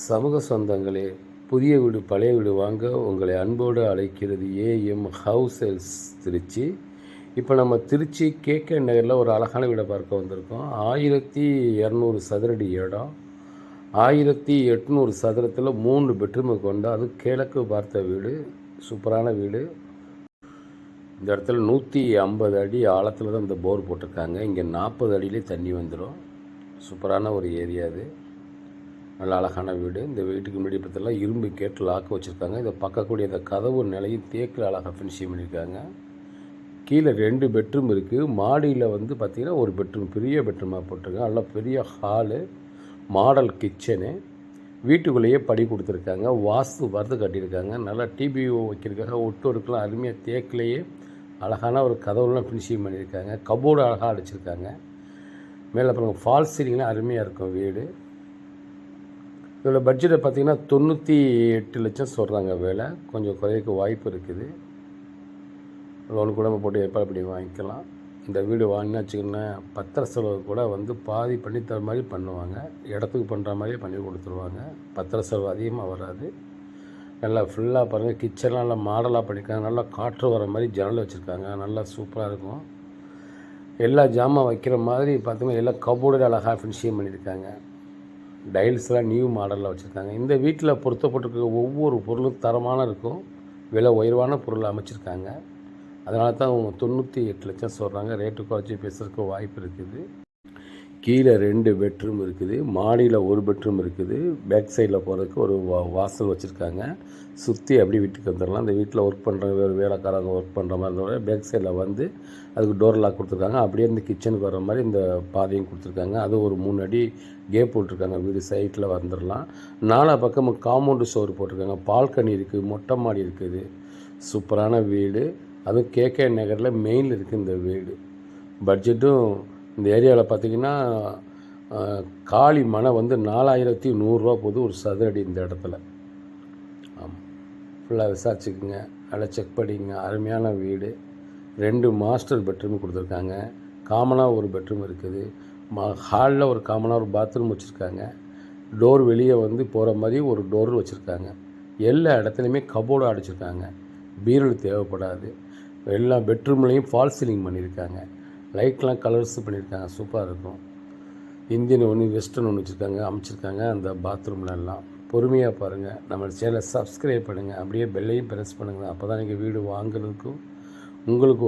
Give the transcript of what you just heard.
சமூக சொந்தங்களே, புதிய வீடு பழைய வீடு வாங்க உங்களை அன்போடு அழைக்கிறது ஏஎம் ஹவுஸ் சேல்ஸ் திருச்சி. இப்போ நம்ம திருச்சி கேகே நகரில் ஒரு அழகான வீடை பார்க்க வந்திருக்கோம். 1200 சதுரடி இடம், 1800 சதுரத்தில் 3 பெட்ரூமு கொண்ட, அது கிழக்கு பார்த்த வீடு. சூப்பரான வீடு. இந்த இடத்துல 150 அடி ஆழத்தில் தான் இந்த போர் போட்டிருக்காங்க. இங்கே 40 அடியிலே தண்ணி வந்துடும். சூப்பரான ஒரு ஏரியா அது. நல்ல அழகான வீடு. இந்த வீட்டுக்கு முன்னாடி பார்த்தெல்லாம் இரும்பு கேட்டு லாக்கு வச்சுருக்காங்க. இதை பார்க்கக்கூடிய அந்த கதவு நிலையும் தேக்கில் அழகாக ஃபினிஷிங் பண்ணியிருக்காங்க. கீழே 2 பெட்ரூம் இருக்குது. மாடியில் வந்து பார்த்திங்கன்னா ஒரு பெட்ரூம், பெரிய பெட்ரூமாக போட்டிருக்காங்க. நல்லா பெரிய ஹாலு, மாடல் கிச்சனு, வீட்டுக்குள்ளேயே படி கொடுத்துருக்காங்க. வாஸ்து பார்த்து கட்டியிருக்காங்க. நல்லா டிபிஓ வைக்கிறதுக்காக ஒட்டு ஒருக்கெலாம் அருமையாக தேக்கிலேயே அழகான ஒரு கதவுலாம் ஃபினிஷிங் பண்ணியிருக்காங்க. கபோர்டு அழகாக அடிச்சிருக்காங்க. மேலே அப்புறம் ஃபால்ஸ் சீலிங்லாம் அருமையாக இருக்கும் வீடு. இதோட பட்ஜெட்டை பார்த்திங்கன்னா 98 லட்சம் சொல்கிறாங்க. வேலை கொஞ்சம் குறைக்க வாய்ப்பு இருக்குது. லோன் கூட போட்டு ஏற்பாடு பண்ணி வாங்கிக்கலாம். இந்த வீடு வாங்கினா வச்சுக்கோங்கன்னா பத்திர செலவு கூட வந்து பாதி பண்ணி தர மாதிரி பண்ணுவாங்க. இடத்துக்கு பண்ணுற மாதிரியே பண்ணி கொடுத்துருவாங்க. பத்திர செலவு அதிகமாக வராது. நல்லா ஃபுல்லாக பாருங்கள், கிச்சன்லாம் நல்லா மாடலாக பண்ணியிருக்காங்க. நல்லா காற்று வர மாதிரி ஜன்னல் வச்சுருக்காங்க. நல்லா சூப்பராக இருக்கும். எல்லா ஜாமான் வைக்கிற மாதிரி பார்த்திங்கன்னா எல்லா கபோர்டு அழகாக ஃபினிஷிங் பண்ணியிருக்காங்க. டைல்ஸ்லாம் நியூ மாடலில் வச்சுருக்காங்க. இந்த வீட்டில் பொருத்தப்பட்டிருக்க ஒவ்வொரு பொருளும் தரமான இருக்கும். விலை உயர்வான பொருள் அமைச்சிருக்காங்க. அதனால தான் அவங்க 98 லட்சம் சொல்கிறாங்க. ரேட்டு குறைச்சி பேசுகிறதுக்கு வாய்ப்பு இருக்குது. கீழே 2 பெட்ரூம் இருக்குது. மாடியில் 1 பெட்ரூம் இருக்குது. பேக் சைடில் போகிறதுக்கு ஒரு வாசல் வச்சுருக்காங்க. சுற்றி அப்படி வீட்டுக்கு வந்துடலாம். அந்த வீட்டில் ஒர்க் பண்ணுற வேலைக்காரங்க ஒர்க் பண்ணுற மாதிரி இருந்தவரை பேக் சைடில் வந்து அதுக்கு டோர் லாக் கொடுத்துருக்காங்க. அப்படியே இந்த கிச்சனுக்கு வர மாதிரி இந்த பாதையும் கொடுத்துருக்காங்க. அது ஒரு 3 அடி கேப் போட்டிருக்காங்க. வீடு சைட்டில் வந்துடலாம். 4 பக்கம் காம்பவுண்டு சோறு போட்டிருக்காங்க. பால்கனி இருக்குது, மொட்டை மாடி இருக்குது. சூப்பரான வீடு. அதுவும் கேகே நகரில் மெயினில் இருக்குது இந்த வீடு. பட்ஜெட்டும் இந்த ஏரியாவில் பார்த்திங்கன்னா காலி மனை வந்து 4100 போகுது ஒரு சதுரடி இந்த இடத்துல. ஆமாம், ஃபுல்லாக விசாரிச்சுக்குங்க, நல்லா செக் பண்ணிக்கங்க. அருமையான வீடு. 2 மாஸ்டர் பெட்ரூம் கொடுத்துருக்காங்க. காமனாக ஒரு பெட்ரூம் இருக்குது. ஹாலில் ஒரு காமனாக ஒரு பாத்ரூம் வச்சுருக்காங்க. டோர் வெளியே வந்து போகிற மாதிரி ஒரு டோர் வச்சுருக்காங்க. எல்லா இடத்துலையுமே கபோர்டு அடிச்சிருக்காங்க. பீரல் தேவைப்படாது. எல்லா பெட்ரூம்லேயும் ஃபால் சீலிங் பண்ணியிருக்காங்க. லைட்லாம் கலர்ஸ் பண்ணியிருக்காங்க. சூப்பராக இருக்கும். இந்தியன் ஒன்று, வெஸ்டர்ன் ஒன்று வச்சுருக்காங்க, அமைச்சிருக்காங்க அந்த பாத்ரூம்லலாம். பொறுமையாக பாருங்கள். நம்ம சேனலை சப்ஸ்கிரைப் பண்ணுங்கள். அப்படியே பெல்லையும் ப்ரெஸ் பண்ணுங்கள். அப்போ தான் நீங்கள் வீடு வாங்குறதுக்கும் உங்களுக்கு